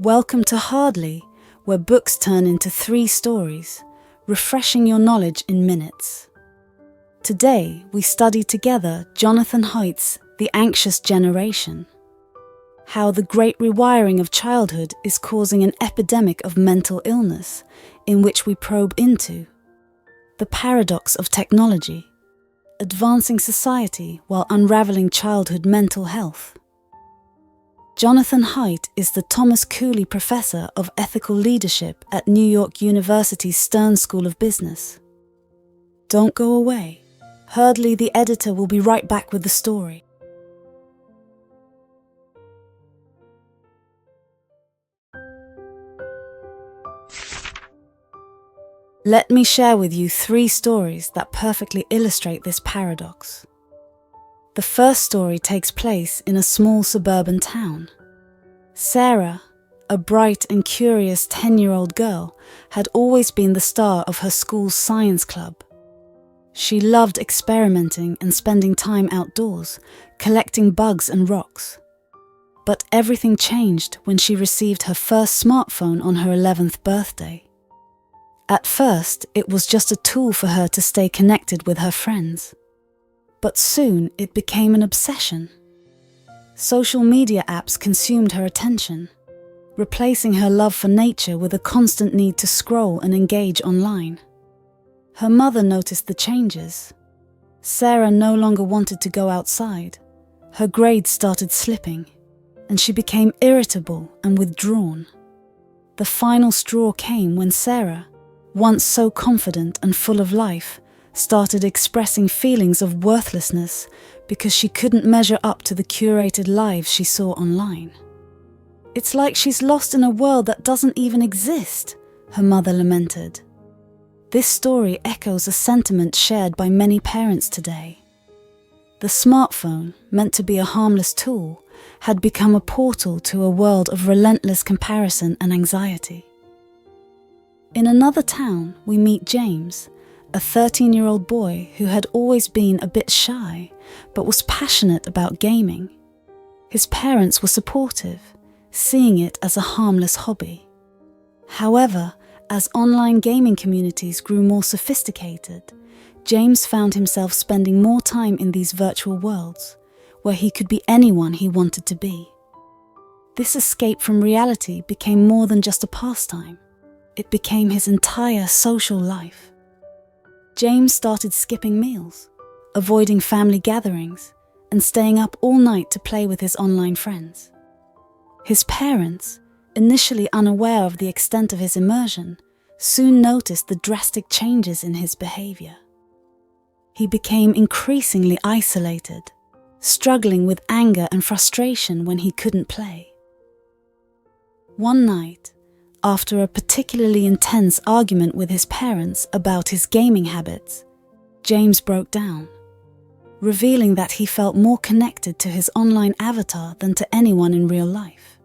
Welcome to Hardly, where books turn into 3 stories, refreshing your knowledge in minutes. Today, we study together Jonathan Haidt's The Anxious Generation. How the great rewiring of childhood is causing an epidemic of mental illness, in which we probe into the paradox of technology, advancing society while unraveling childhood mental health. Jonathan Haidt is the Thomas Cooley Professor of Ethical Leadership at New York University's Stern School of Business. Don't go away. Hardly, the editor, will be right back with the story. Let me share with you 3 stories that perfectly illustrate this paradox. The first story takes place in a small suburban town. Sarah, a bright and curious 10-year-old girl, had always been the star of her school's science club. She loved experimenting and spending time outdoors, collecting bugs and rocks. But everything changed when she received her first smartphone on her 11th birthday. At first, it was just a tool for her to stay connected with her friends. But soon it became an obsession. Social media apps consumed her attention, replacing her love for nature with a constant need to scroll and engage online. Her mother noticed the changes. Sarah no longer wanted to go outside. Her grades started slipping, and she became irritable and withdrawn. The final straw came when Sarah, once so confident and full of life, started expressing feelings of worthlessness because she couldn't measure up to the curated lives she saw online. "It's like she's lost in a world that doesn't even exist," her mother lamented. This story echoes a sentiment shared by many parents today. The smartphone, meant to be a harmless tool, had become a portal to a world of relentless comparison and anxiety. In another town, we meet James, a 13-year-old boy who had always been a bit shy, but was passionate about gaming. His parents were supportive, seeing it as a harmless hobby. However, as online gaming communities grew more sophisticated, James found himself spending more time in these virtual worlds, where he could be anyone he wanted to be. This escape from reality became more than just a pastime. It became his entire social life. James started skipping meals, avoiding family gatherings, and staying up all night to play with his online friends. His parents, initially unaware of the extent of his immersion, soon noticed the drastic changes in his behavior. He became increasingly isolated, struggling with anger and frustration when he couldn't play. One night, after a particularly intense argument with his parents about his gaming habits, James broke down, revealing that he felt more connected to his online avatar than to anyone in real life.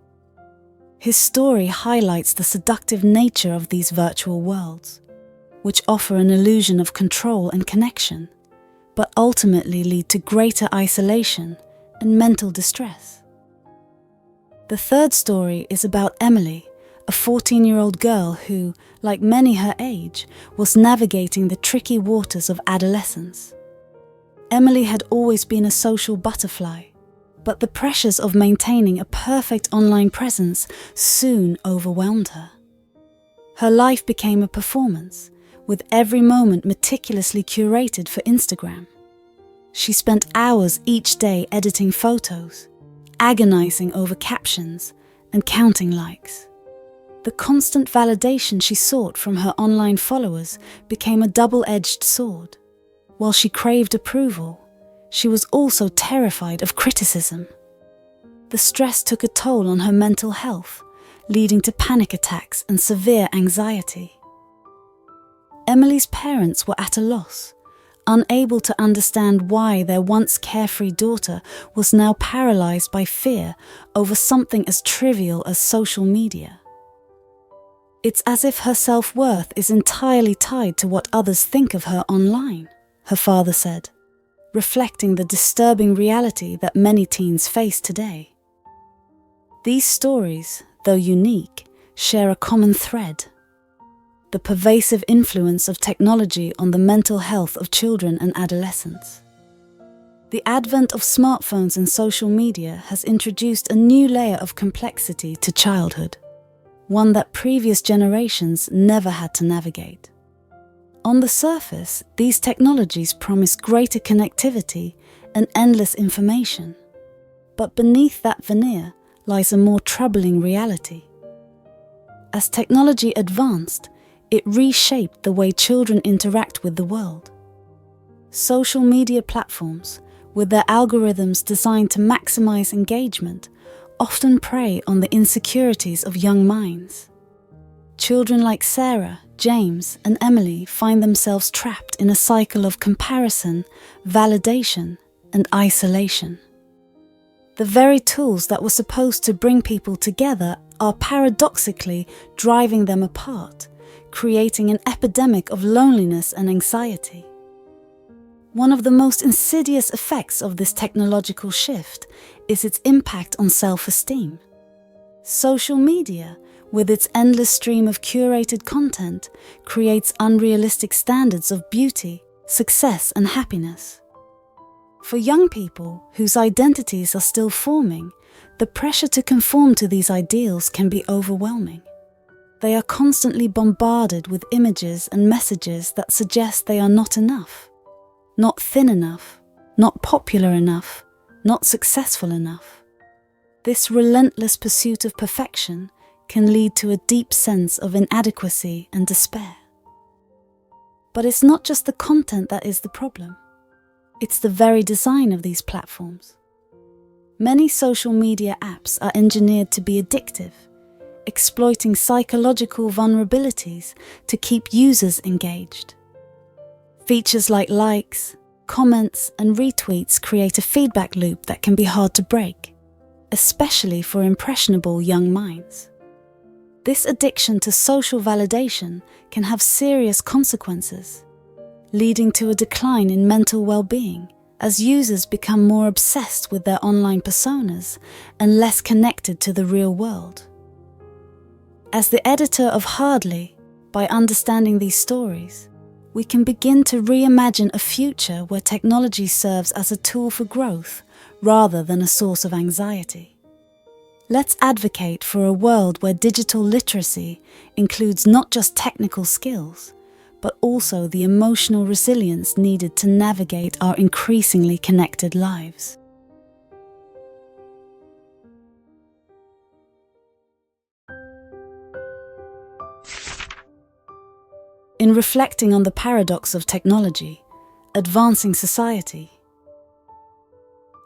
His story highlights the seductive nature of these virtual worlds, which offer an illusion of control and connection, but ultimately lead to greater isolation and mental distress. The third story is about Emily, a 14-year-old girl who, like many her age, was navigating the tricky waters of adolescence. Emily had always been a social butterfly, but the pressures of maintaining a perfect online presence soon overwhelmed her. Her life became a performance, with every moment meticulously curated for Instagram. She spent hours each day editing photos, agonizing over captions, and counting likes. The constant validation she sought from her online followers became a double-edged sword. While she craved approval, she was also terrified of criticism. The stress took a toll on her mental health, leading to panic attacks and severe anxiety. Emily's parents were at a loss, unable to understand why their once carefree daughter was now paralyzed by fear over something as trivial as social media. "It's as if her self-worth is entirely tied to what others think of her online," her father said, reflecting the disturbing reality that many teens face today. These stories, though unique, share a common thread: the pervasive influence of technology on the mental health of children and adolescents. The advent of smartphones and social media has introduced a new layer of complexity to childhood, one that previous generations never had to navigate. On the surface, these technologies promise greater connectivity and endless information. But beneath that veneer lies a more troubling reality. As technology advanced, it reshaped the way children interact with the world. Social media platforms, with their algorithms designed to maximize engagement, often prey on the insecurities of young minds. Children like Sarah, James, and Emily find themselves trapped in a cycle of comparison, validation, and isolation. The very tools that were supposed to bring people together are paradoxically driving them apart, creating an epidemic of loneliness and anxiety. One of the most insidious effects of this technological shift is its impact on self-esteem. Social media, with its endless stream of curated content, creates unrealistic standards of beauty, success, and happiness. For young people whose identities are still forming, the pressure to conform to these ideals can be overwhelming. They are constantly bombarded with images and messages that suggest they are not enough, not thin enough, not popular enough, not successful enough. This relentless pursuit of perfection can lead to a deep sense of inadequacy and despair. But it's not just the content that is the problem. It's the very design of these platforms. Many social media apps are engineered to be addictive, exploiting psychological vulnerabilities to keep users engaged. Features like likes, comments, and retweets create a feedback loop that can be hard to break, especially for impressionable young minds. This addiction to social validation can have serious consequences, leading to a decline in mental well-being as users become more obsessed with their online personas and less connected to the real world. As the editor of Hardly, by understanding these stories, we can begin to reimagine a future where technology serves as a tool for growth rather than a source of anxiety. Let's advocate for a world where digital literacy includes not just technical skills, but also the emotional resilience needed to navigate our increasingly connected lives. In reflecting on the paradox of technology, advancing society,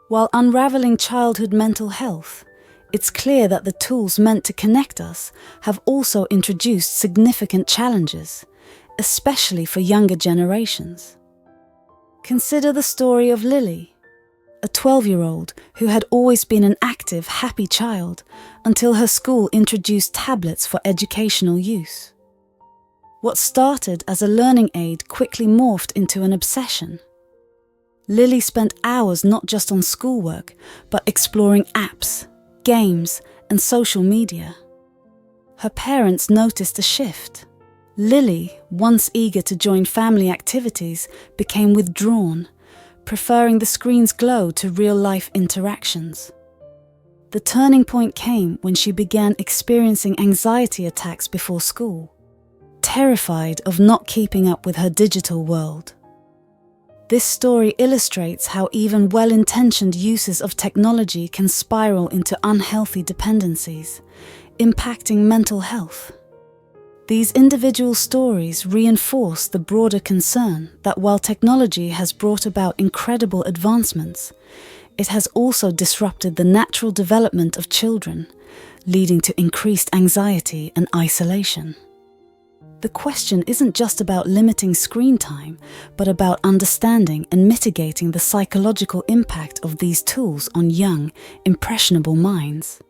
while unraveling childhood mental health, it's clear that the tools meant to connect us have also introduced significant challenges, especially for younger generations. Consider the story of Lily, a 12-year-old who had always been an active, happy child until her school introduced tablets for educational use. What started as a learning aid quickly morphed into an obsession. Lily spent hours not just on schoolwork, but exploring apps, games, and social media. Her parents noticed a shift. Lily, once eager to join family activities, became withdrawn, preferring the screen's glow to real-life interactions. The turning point came when she began experiencing anxiety attacks before school, terrified of not keeping up with her digital world. This story illustrates how even well-intentioned uses of technology can spiral into unhealthy dependencies, impacting mental health. These individual stories reinforce the broader concern that while technology has brought about incredible advancements, it has also disrupted the natural development of children, leading to increased anxiety and isolation. The question isn't just about limiting screen time, but about understanding and mitigating the psychological impact of these tools on young, impressionable minds.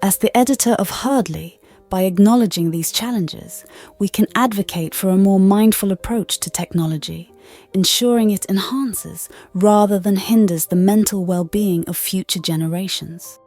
As the editor of Hardly, by acknowledging these challenges, we can advocate for a more mindful approach to technology, ensuring it enhances rather than hinders the mental well-being of future generations.